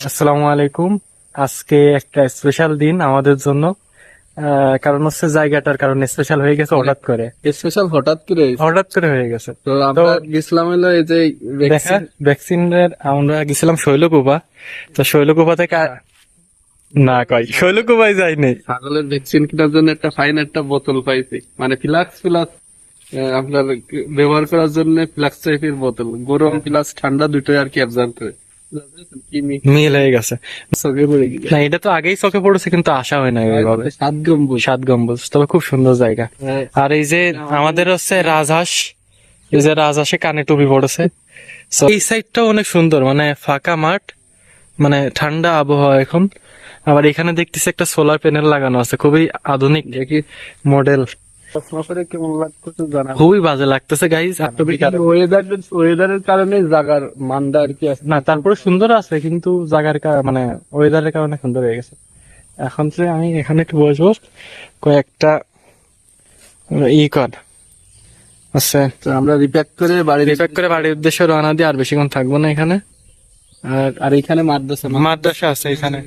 আসসালামু আলাইকুম। আজকে একটা স্পেশাল দিন আমাদের জন্য। কারণ হচ্ছে জায়গাটার কারণে স্পেশাল হয়ে গেছে হঠাৎ করে। স্পেশাল হঠাৎ করে হয়েছে। হঠাৎ করে হয়ে গেছে। তো আমরা গেছিলাম হলো এই যে দেখা ভ্যাকসিনের আমরা গেছিলাম শৈলকুপা। তো শৈলকুপা থেকে না কয় শৈলকুপায় যাইনি। ছাগলের ভ্যাকসিন কেনার জন্য একটা ফাইন একটা বোতল পাইছি, মানে ফ্লাক্স প্লাস আপনার ব্যবহার করার জন্য ফ্লাক্স টাইপের বোতল, গরম প্লাস ঠান্ডা দুটোই আর কি অ্যাবজর্ব করে। কি মিল হয়ে গেছে। চোখে পড়ে গেছে। না, এটা তো আগেই চোখে পড়েছে কিন্তু আসা হয় না ওইভাবে। 7 গম্বুজ। 7 গম্বুজ, তবে খুব সুন্দর জায়গা। আর এই যে আমাদের হচ্ছে রাজহাঁস, এই যে রাজহাঁসে কানে টুপি পড়েছে। So, এই সাইডটাও অনেক সুন্দর, মানে ফাঁকা মাঠ, মানে ঠান্ডা আবহাওয়া এখন। আবার এখানে দেখতেছি একটা সোলার প্যানেল লাগানো আছে, খুবই আধুনিক মডেল। কেমন লাগতেছে জানা, খুবই বাজে লাগতেছে গাইজ। ওয়েদারের কারণে জায়গার মানটা আর কি আছে। না, তারপরে সুন্দর আছে, কিন্তু জায়গার মানে ওয়েদারের কারণে সুন্দর হয়ে গেছে। এখন যে আমি এখানে একটু বসবো, কয়েকটা কর আছে। তো আমরা রিপ্যাক করে বাড়ির উদ্দেশ্যে রওনা দিয়ে আর বেশিক্ষণ থাকবো না এখানে। আর এখানে মাদ্রাসা আছে এখানে।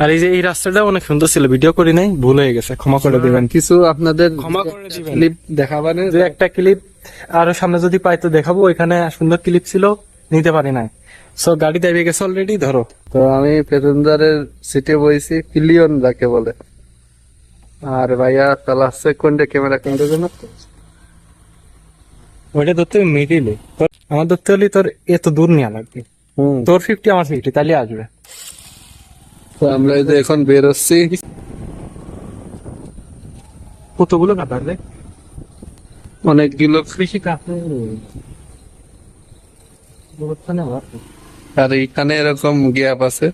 আর এই যে এই রাস্তাটা অনেক সুন্দর ছিল, ভিডিও করি নাই, ভুল হয়ে গেছে, ক্ষমা করে দিবেন। কিছু আপনাদের ক্ষমা করে দিবেন। ক্লিপ দেখাবানে যে একটা ক্লিপ আরো সামনে যদি পাই তো দেখাবো। এখানে সুন্দর ক্লিপ ছিল, নিতে পারি নাই। সো গাড়ি দাঁড়িয়ে গেছে অলরেডি, ধরো। তো আমি প্যাসেঞ্জারের সিটে বইছি, পিলিয়ন যাকে বলে। আর ভাইয়া চালাচ্ছে কোনটা, ক্যামেরা কোনটা যেন। ওইটা ধরতে মিডিলে, আমার ধরতে হলে তোর এত দূর নেওয়া লাগবে। তোর 50 আমার 50, তাহলে আসবে। তো আমরা এই যে এখন বের হচ্ছি। কতগুলো কাটার রে, অনেকগুলো। কৃষি কাছে। আর এইখানে এরকম গ্যাপ আছে।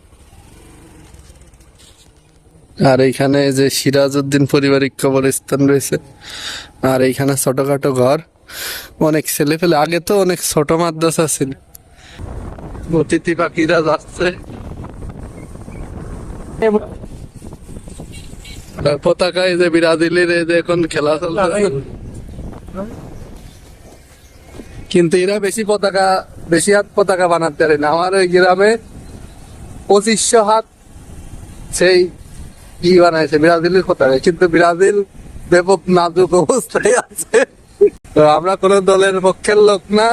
আর এইখানে যে সিরাজউদ্দিন পারিবারিক কবরস্থান রয়েছে। আর এইখানে ছোটখাটো ঘর, অনেক ছেলে পেলে। আগে তো অনেক ছোট মাদ্রাসা ছিল। অতিথি পাখিরা যাচ্ছে। পতাকায় যে ব্রাজিলের এই যে এখন খেলা চলছে, কিন্তু এরা বেশি হাত পতাকা বানাতে পারে না। আমার ওই গ্রামে 2500 হাত সেই বানাইছে ব্রাজিলের পতাকা, কিন্তু ব্রাজিল ব্যাপক নাজুক অবস্থায় আছে। তো আমরা কোন দলের পক্ষের লোক না,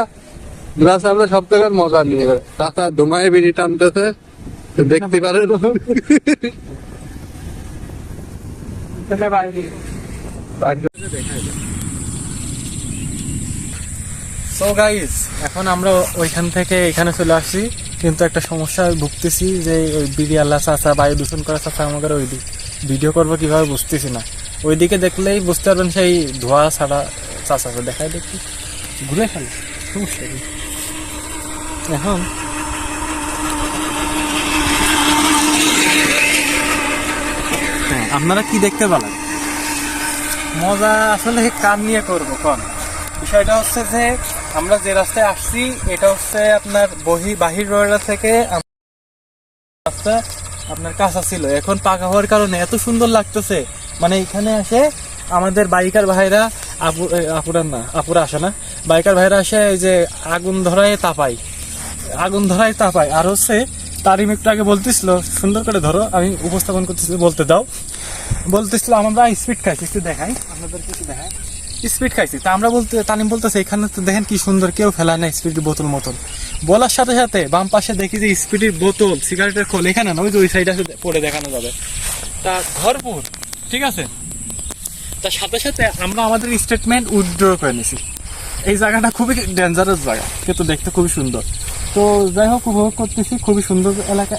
আমরা সব থেকে মজা নিয়ে টাকা ধুমায় বিড়ি টানতেছে, দেখতে পারেন। সো গাইস, এখন আমরা ওইখান থেকে এখানে চলে আসছি, কিন্তু একটা সমস্যা ভুগতেছি যে ওই বিড়ি আল্লাহ চাচা, বায়ু দূষণ করা চাচা আমাদের ওই ভিডিও করবো কিভাবে বুঝতেছি না। ওইদিকে দেখলেই বুঝতে পারবেন, সেই ধোয়া ছাড়া চাচা দেখায় দেখি ঘুরে ফেলে সমস্যা কি। এখন আপনারা কি দেখতে পেলেন? মজা আসলে কার নিয়ে করবো কোন? বিষয়টা হচ্ছে যে আমরা যে রাস্তায় আসছি এটা হচ্ছে আপনার বাহির রোড থেকে রাস্তা আপনার কাঁচা ছিল, এখন পাকা হওয়ার কারণে এত সুন্দর লাগতেছে। মানে এখানে আসে আমাদের বাইকার ভাইরা, আপুরা আসে না, বাইকার ভাইরা আসে এই যে আগুন ধরায় তাপাই। আর হচ্ছে তারিম একটু আগে বলতেছিল, সুন্দর করে ধরো, আমি উপস্থাপন করতেছি, বলতেছিল আমরা স্পিড খাইছি, একটু দেখাই আপনাদেরকে, একটু দেখাই স্পিড খাইছি। তা আমরা তানিম বলতেছে এখানে তো দেখেন কি সুন্দর, কেউ ফেলায় না স্পিড বোতল মতন। বলার সাথে সাথে বাম পাশে দেখি যে স্পিডের বোতল, সিগারেটের খোল, এখানে না, ওই যে ওই সাইডে পরে দেখানো যাবে, তা ভরপুর, ঠিক আছে। তার সাথে সাথে আমরা আমাদের স্টেটমেন্ট উইথড্র করে নিছি। এই জায়গাটা খুবই ডেঞ্জারাস জায়গা, কিন্তু দেখতে খুবই সুন্দর। তো যাই হোক, উপভোগ করতেছি, খুবই সুন্দর এলাকা।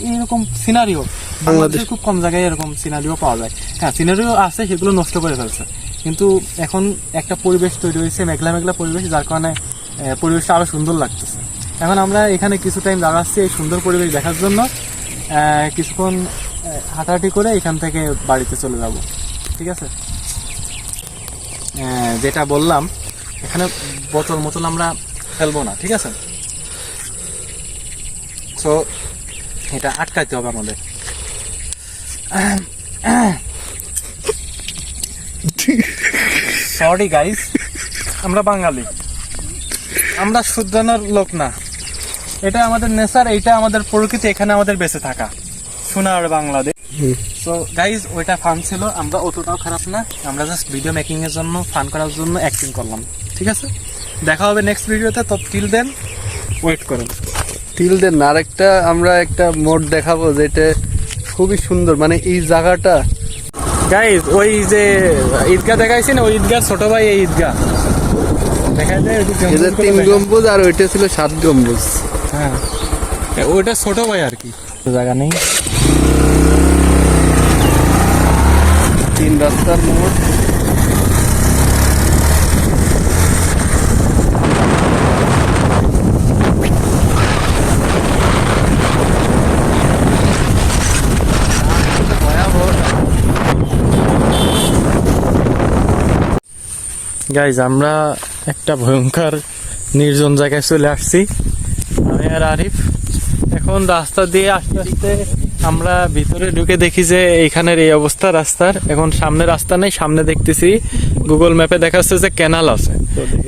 এইরকম সিনারিও বাংলাদেশে খুব কম জায়গায় এরকম সিনারিও পাওয়া যায়। হ্যাঁ, সিনারিও আছে, সেগুলো নষ্ট করে ফেলছে, কিন্তু এখন একটা পরিবেশ তৈরি হয়েছে, মেঘলা মেঘলা পরিবেশ, যার কারণে পরিবেশটা আরো সুন্দর লাগতেছে। এখন আমরা এখানে কিছু টাইম দাঁড়াচ্ছি এই সুন্দর পরিবেশ দেখার জন্য। কিছুক্ষণ হাঁটাহাঁটি করে এখান থেকে বাড়িতে চলে যাব, ঠিক আছে। যেটা বললাম, এখানে বোতল আমরা ফেলবো না, ঠিক আছে। তো এটা আটকাইতে হবে আমাদের। সরি গাইস, আমরা বাঙালি, আমরা শুধরানোর লোক না। এটা আমাদের নেচার, এইটা আমাদের প্রকৃতি, এখানে আমাদের বেঁচে থাকা সোনার বাংলাদেশ। তো গাইজ ওইটা ফান ছিল, আমরা অতটাও খারাপ না, আমরা জাস্ট ভিডিও মেকিং এর জন্য ফান করার জন্য অ্যাক্টিং করলাম, ঠিক আছে। দেখা হবে নেক্সট ভিডিওতে, তো টিল দেন ওয়েট করুন। টিল দেন আরেকটা আমরা একটা মোড দেখাবো যেটা খুবই সুন্দর, মানে এই জায়গাটা গাইজ ওই যে ঈদগাহ দেখাইছি না, ওই ঈদগাহ ছোট ভাই এই ঈদগাহ দেখা যায়, এদের 3 গম্বুজ আর ওইটা ছিল 7 গম্বুজ। হ্যাঁ ওইটা ছোট ভাই আর কি, জায়গা নেই। 3 রাস্তার মোড়। গাইজ আমরা একটা ভয়ঙ্কর নির্জন জায়গায় চলে আসছি, আমি আর আরিফ। এখন রাস্তা দিয়ে আস্তে আস্তে আমরা ভিতরে ঢুকে দেখি যে এইখানের এই অবস্থা রাস্তার। এখন সামনে রাস্তা নেই, সামনে দেখতেছি গুগল ম্যাপে দেখাচ্ছে যে ক্যানাল আছে,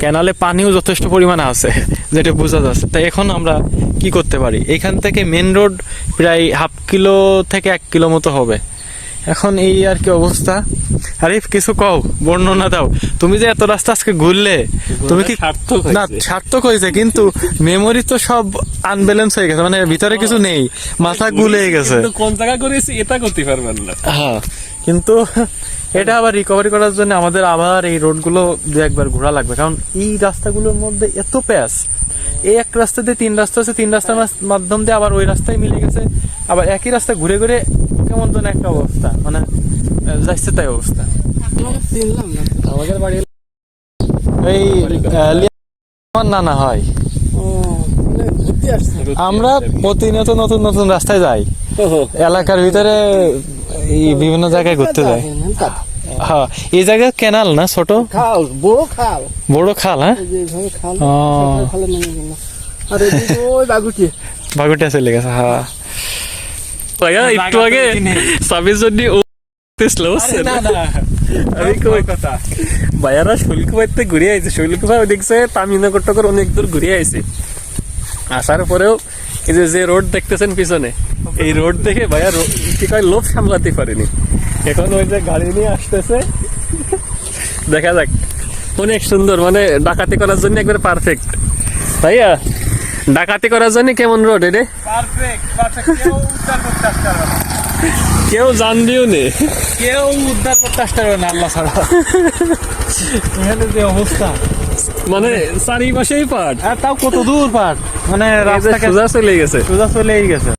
ক্যানালে পানিও যথেষ্ট পরিমাণে আছে যেটা বোঝা যাচ্ছে। তাই এখন আমরা কি করতে পারি, এখান থেকে মেন রোড প্রায় 1/2 কিলো থেকে 1 কিলো মতো হবে। এখন এই আর কি অবস্থা। আরিফ কিছু কও, বর্ণনা দাও, তুমি যে এত রাস্তা আজকে ঘুরলে, তুমি কি না সার্থক হয়েছে, কিন্তু মেমোরি তো সব আনব্যালেন্স হয়ে গেছে, মানে ভিতরে কিছু নেই, মাথা গুলে গেছে। কোন জায়গা করেছি এটা করতে পারবেন না। হ্যাঁ, কিন্তু এটা আবার রিকভারি করার জন্য আমাদের আবার এই রোডগুলো 2-1 ঘোরা লাগবে, কারণ এই রাস্তাগুলোর মধ্যে এত প্যাচ। এই এক রাস্তা দিয়ে 3 রাস্তা আছে, 3 রাস্তার মাধ্যম দিয়ে আবার ওই রাস্তায় মিলে গেছে, আবার একই রাস্তা ঘুরে ঘুরে কেমন যেন একটা অবস্থা, মানে যাচ্ছে তাই অবস্থা। আমাদের বাড়ি এই আমার নানা হয়, আমরা প্রতিনিয়ত নতুন নতুন রাস্তায় যাই, এলাকার ভিতরে এই বিভিন্ন জায়গায় ঘুরতে যাই। হ্যাঁ, এই জায়গায় ক্যানাল না, ছোট খাল, বড় খাল, বড় খাল। হ্যাঁ, যেভাবে খাল, ও খালে নেমে গেল। আর এদিকে ওই বাগুটি, বাগুটিয়া চলে গেছে। হ্যাঁ, ভাইয়া একটু আগে সাবির জন্য ভাইয়ারা শৈলকুপাতে ঘুরে আইছে, শৈলকুপা দেখছে তামিলনগর টগর অনেক দূর ঘুরে আইছে। আসার পরেও এই যে রোড দেখতেছেন পিছনে, এই রোড দেখে ভাইয়া কি কয় লোভ সামলাতে পারেনি। এখন ওই যে গাড়ি নিয়ে আসতেছে, দেখা যাক। অনেক সুন্দর, মানে ডাকাতি করার জন্য একবার পারফেক্ট। ভাইয়া ডাকাতি করার জন্য কেমন রোড এটা? কেউ জানবিও নেই, কেউ উদ্ধার করতে আসতে পারবে না আল্লাহ ছাড়া। এখানে যে অবস্থা, মানে চারিপাশেই পাট, আর তাও কত দূর পাট, মানে রাস্তা সোজা চলে গেছে। সোজা চলেই গেছে।